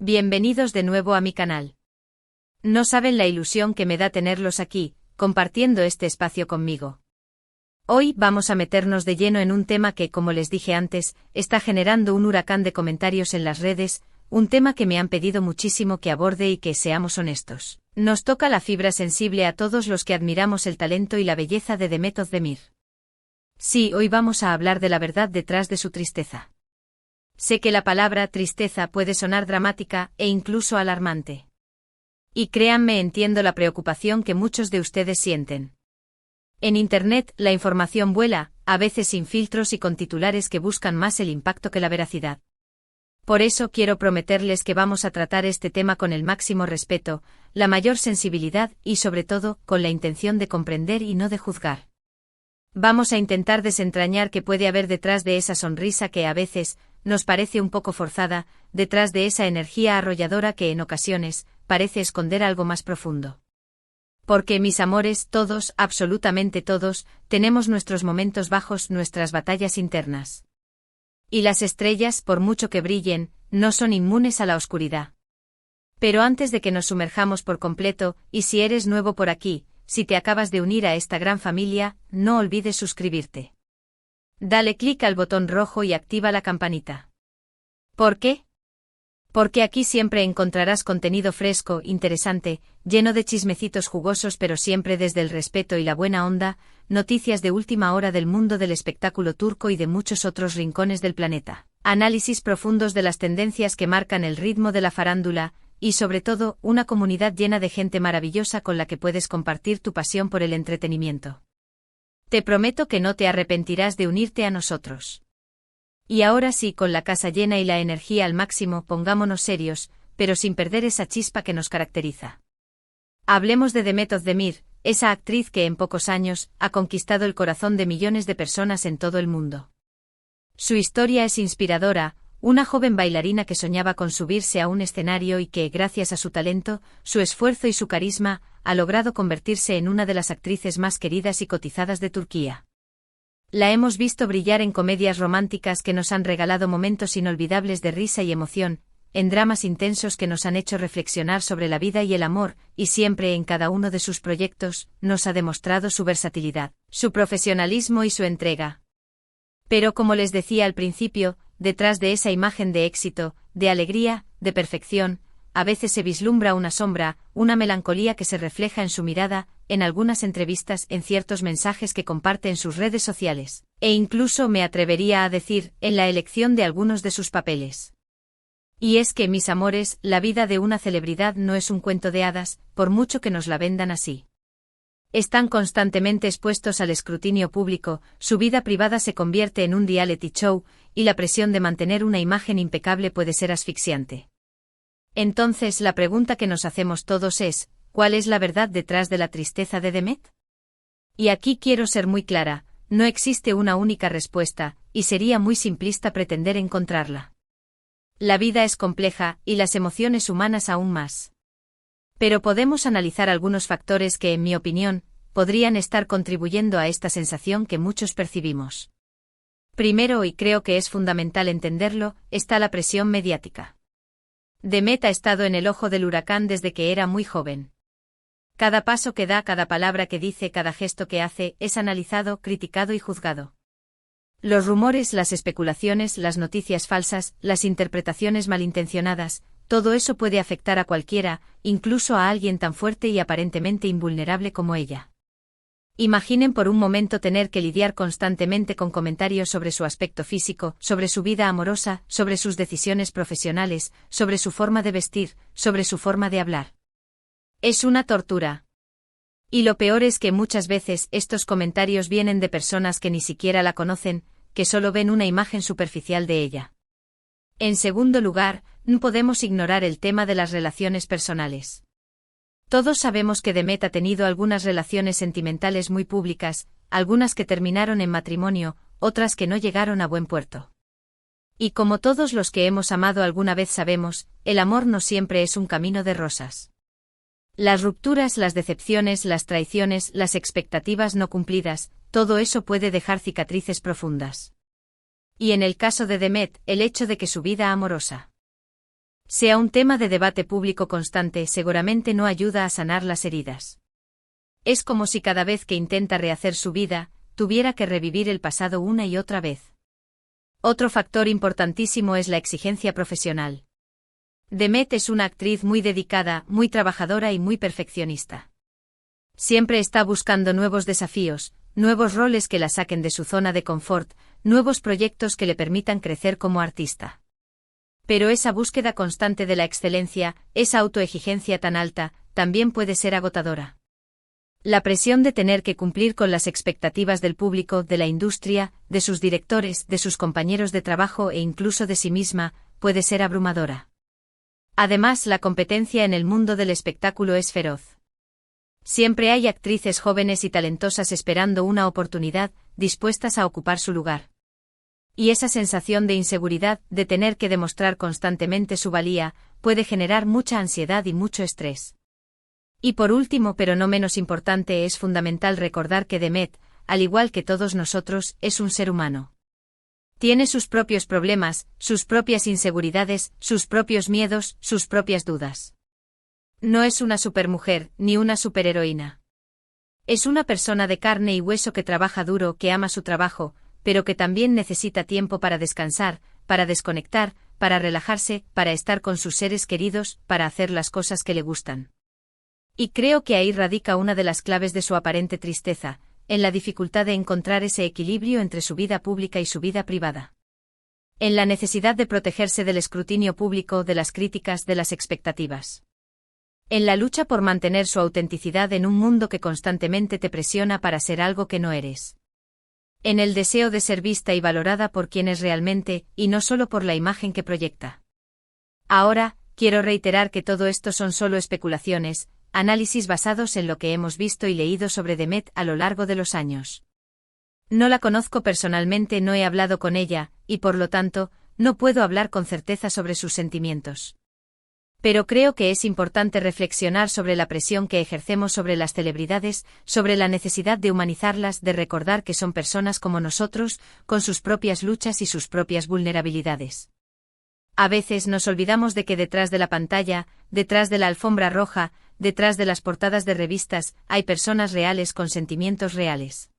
Bienvenidos de nuevo a mi canal. No saben la ilusión que me da tenerlos aquí, compartiendo este espacio conmigo. Hoy vamos a meternos de lleno en un tema que, como les dije antes, está generando un huracán de comentarios en las redes, un tema que me han pedido muchísimo que aborde y que, seamos honestos, nos toca la fibra sensible a todos los que admiramos el talento y la belleza de Demet Özdemir. Sí, hoy vamos a hablar de la verdad detrás de su tristeza. Sé que la palabra tristeza puede sonar dramática e incluso alarmante. Y créanme, entiendo la preocupación que muchos de ustedes sienten. En Internet, la información vuela, a veces sin filtros y con titulares que buscan más el impacto que la veracidad. Por eso quiero prometerles que vamos a tratar este tema con el máximo respeto, la mayor sensibilidad y sobre todo, con la intención de comprender y no de juzgar. Vamos a intentar desentrañar qué puede haber detrás de esa sonrisa que a veces nos parece un poco forzada, detrás de esa energía arrolladora que en ocasiones parece esconder algo más profundo. Porque, mis amores, todos, absolutamente todos, tenemos nuestros momentos bajos, nuestras batallas internas. Y las estrellas, por mucho que brillen, no son inmunes a la oscuridad. Pero antes de que nos sumerjamos por completo, y si eres nuevo por aquí, si te acabas de unir a esta gran familia, no olvides suscribirte. Dale clic al botón rojo y activa la campanita. ¿Por qué? Porque aquí siempre encontrarás contenido fresco, interesante, lleno de chismecitos jugosos pero siempre desde el respeto y la buena onda, noticias de última hora del mundo del espectáculo turco y de muchos otros rincones del planeta, análisis profundos de las tendencias que marcan el ritmo de la farándula, y sobre todo, una comunidad llena de gente maravillosa con la que puedes compartir tu pasión por el entretenimiento. Te prometo que no te arrepentirás de unirte a nosotros. Y ahora sí, con la casa llena y la energía al máximo, pongámonos serios, pero sin perder esa chispa que nos caracteriza. Hablemos de Demet Özdemir, esa actriz que en pocos años ha conquistado el corazón de millones de personas en todo el mundo. Su historia es inspiradora, una joven bailarina que soñaba con subirse a un escenario y que, gracias a su talento, su esfuerzo y su carisma, ha logrado convertirse en una de las actrices más queridas y cotizadas de Turquía. La hemos visto brillar en comedias románticas que nos han regalado momentos inolvidables de risa y emoción, en dramas intensos que nos han hecho reflexionar sobre la vida y el amor, y siempre en cada uno de sus proyectos, nos ha demostrado su versatilidad, su profesionalismo y su entrega. Pero como les decía al principio, detrás de esa imagen de éxito, de alegría, de perfección, a veces se vislumbra una sombra, una melancolía que se refleja en su mirada, en algunas entrevistas, en ciertos mensajes que comparte en sus redes sociales, e incluso me atrevería a decir, en la elección de algunos de sus papeles. Y es que, mis amores, la vida de una celebridad no es un cuento de hadas, por mucho que nos la vendan así. Están constantemente expuestos al escrutinio público, su vida privada se convierte en un reality show, y la presión de mantener una imagen impecable puede ser asfixiante. Entonces la pregunta que nos hacemos todos es, ¿cuál es la verdad detrás de la tristeza de Demet? Y aquí quiero ser muy clara, no existe una única respuesta, y sería muy simplista pretender encontrarla. La vida es compleja, y las emociones humanas aún más. Pero podemos analizar algunos factores que, en mi opinión, podrían estar contribuyendo a esta sensación que muchos percibimos. Primero, y creo que es fundamental entenderlo, está la presión mediática. Demet ha estado en el ojo del huracán desde que era muy joven. Cada paso que da, cada palabra que dice, cada gesto que hace, es analizado, criticado y juzgado. Los rumores, las especulaciones, las noticias falsas, las interpretaciones malintencionadas, todo eso puede afectar a cualquiera, incluso a alguien tan fuerte y aparentemente invulnerable como ella. Imaginen por un momento tener que lidiar constantemente con comentarios sobre su aspecto físico, sobre su vida amorosa, sobre sus decisiones profesionales, sobre su forma de vestir, sobre su forma de hablar. Es una tortura. Y lo peor es que muchas veces estos comentarios vienen de personas que ni siquiera la conocen, que solo ven una imagen superficial de ella. En segundo lugar, no podemos ignorar el tema de las relaciones personales. Todos sabemos que Demet ha tenido algunas relaciones sentimentales muy públicas, algunas que terminaron en matrimonio, otras que no llegaron a buen puerto. Y como todos los que hemos amado alguna vez sabemos, el amor no siempre es un camino de rosas. Las rupturas, las decepciones, las traiciones, las expectativas no cumplidas, todo eso puede dejar cicatrices profundas. Y en el caso de Demet, el hecho de que su vida amorosa sea un tema de debate público constante, seguramente no ayuda a sanar las heridas. Es como si cada vez que intenta rehacer su vida, tuviera que revivir el pasado una y otra vez. Otro factor importantísimo es la exigencia profesional. Demet es una actriz muy dedicada, muy trabajadora y muy perfeccionista. Siempre está buscando nuevos desafíos, nuevos roles que la saquen de su zona de confort, nuevos proyectos que le permitan crecer como artista. Pero esa búsqueda constante de la excelencia, esa autoexigencia tan alta, también puede ser agotadora. La presión de tener que cumplir con las expectativas del público, de la industria, de sus directores, de sus compañeros de trabajo e incluso de sí misma, puede ser abrumadora. Además, la competencia en el mundo del espectáculo es feroz. Siempre hay actrices jóvenes y talentosas esperando una oportunidad, dispuestas a ocupar su lugar. Y esa sensación de inseguridad, de tener que demostrar constantemente su valía, puede generar mucha ansiedad y mucho estrés. Y por último, pero no menos importante, es fundamental recordar que Demet, al igual que todos nosotros, es un ser humano. Tiene sus propios problemas, sus propias inseguridades, sus propios miedos, sus propias dudas. No es una supermujer, ni una superheroína. Es una persona de carne y hueso que trabaja duro, que ama su trabajo, pero que también necesita tiempo para descansar, para desconectar, para relajarse, para estar con sus seres queridos, para hacer las cosas que le gustan. Y creo que ahí radica una de las claves de su aparente tristeza, en la dificultad de encontrar ese equilibrio entre su vida pública y su vida privada. En la necesidad de protegerse del escrutinio público, de las críticas, de las expectativas. En la lucha por mantener su autenticidad en un mundo que constantemente te presiona para ser algo que no eres. En el deseo de ser vista y valorada por quien es realmente, y no solo por la imagen que proyecta. Ahora, quiero reiterar que todo esto son solo especulaciones, análisis basados en lo que hemos visto y leído sobre Demet a lo largo de los años. No la conozco personalmente, no he hablado con ella, y por lo tanto, no puedo hablar con certeza sobre sus sentimientos. Pero creo que es importante reflexionar sobre la presión que ejercemos sobre las celebridades, sobre la necesidad de humanizarlas, de recordar que son personas como nosotros, con sus propias luchas y sus propias vulnerabilidades. A veces nos olvidamos de que detrás de la pantalla, detrás de la alfombra roja, detrás de las portadas de revistas, hay personas reales con sentimientos reales.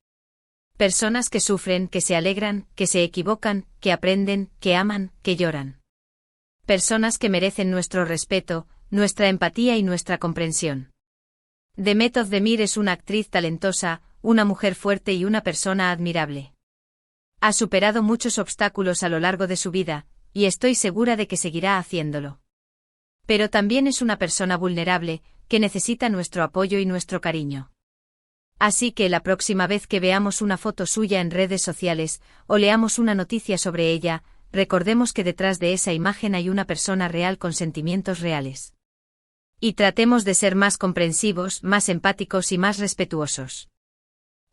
Personas que sufren, que se alegran, que se equivocan, que aprenden, que aman, que lloran. Personas que merecen nuestro respeto, nuestra empatía y nuestra comprensión. Demet Özdemir es una actriz talentosa, una mujer fuerte y una persona admirable. Ha superado muchos obstáculos a lo largo de su vida, y estoy segura de que seguirá haciéndolo. Pero también es una persona vulnerable, que necesita nuestro apoyo y nuestro cariño. Así que la próxima vez que veamos una foto suya en redes sociales, o leamos una noticia sobre ella, recordemos que detrás de esa imagen hay una persona real con sentimientos reales. Y tratemos de ser más comprensivos, más empáticos y más respetuosos.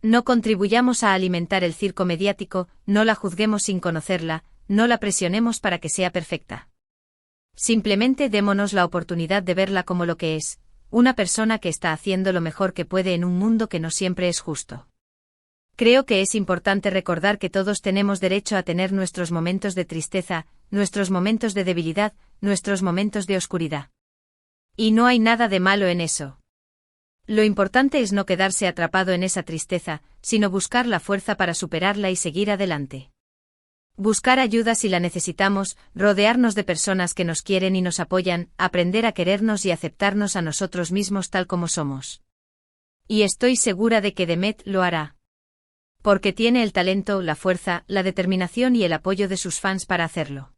No contribuyamos a alimentar el circo mediático, no la juzguemos sin conocerla, no la presionemos para que sea perfecta. Simplemente démonos la oportunidad de verla como lo que es, una persona que está haciendo lo mejor que puede en un mundo que no siempre es justo. Creo que es importante recordar que todos tenemos derecho a tener nuestros momentos de tristeza, nuestros momentos de debilidad, nuestros momentos de oscuridad. Y no hay nada de malo en eso. Lo importante es no quedarse atrapado en esa tristeza, sino buscar la fuerza para superarla y seguir adelante. Buscar ayuda si la necesitamos, rodearnos de personas que nos quieren y nos apoyan, aprender a querernos y aceptarnos a nosotros mismos tal como somos. Y estoy segura de que Demet lo hará. Porque tiene el talento, la fuerza, la determinación y el apoyo de sus fans para hacerlo.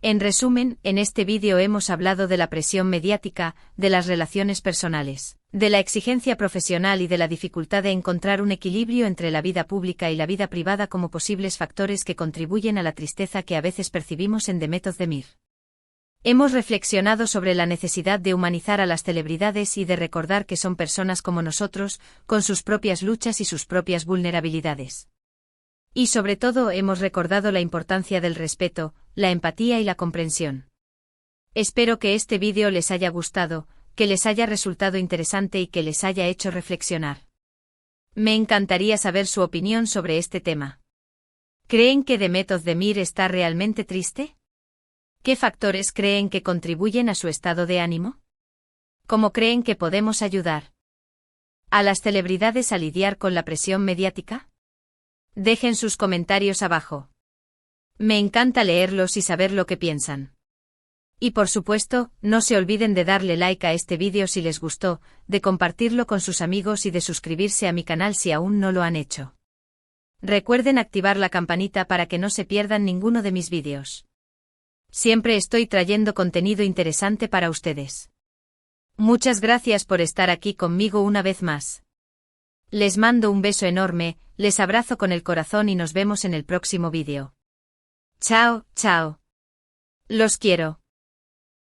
En resumen, en este vídeo hemos hablado de la presión mediática, de las relaciones personales, de la exigencia profesional y de la dificultad de encontrar un equilibrio entre la vida pública y la vida privada como posibles factores que contribuyen a la tristeza que a veces percibimos en Demet Özdemir. Hemos reflexionado sobre la necesidad de humanizar a las celebridades y de recordar que son personas como nosotros, con sus propias luchas y sus propias vulnerabilidades. Y sobre todo hemos recordado la importancia del respeto, la empatía y la comprensión. Espero que este vídeo les haya gustado, que les haya resultado interesante y que les haya hecho reflexionar. Me encantaría saber su opinión sobre este tema. ¿Creen que Demet Özdemir está realmente triste? ¿Qué factores creen que contribuyen a su estado de ánimo? ¿Cómo creen que podemos ayudar a las celebridades a lidiar con la presión mediática? Dejen sus comentarios abajo. Me encanta leerlos y saber lo que piensan. Y por supuesto, no se olviden de darle like a este vídeo si les gustó, de compartirlo con sus amigos y de suscribirse a mi canal si aún no lo han hecho. Recuerden activar la campanita para que no se pierdan ninguno de mis vídeos. Siempre estoy trayendo contenido interesante para ustedes. Muchas gracias por estar aquí conmigo una vez más. Les mando un beso enorme, les abrazo con el corazón y nos vemos en el próximo vídeo. Chao, chao. Los quiero.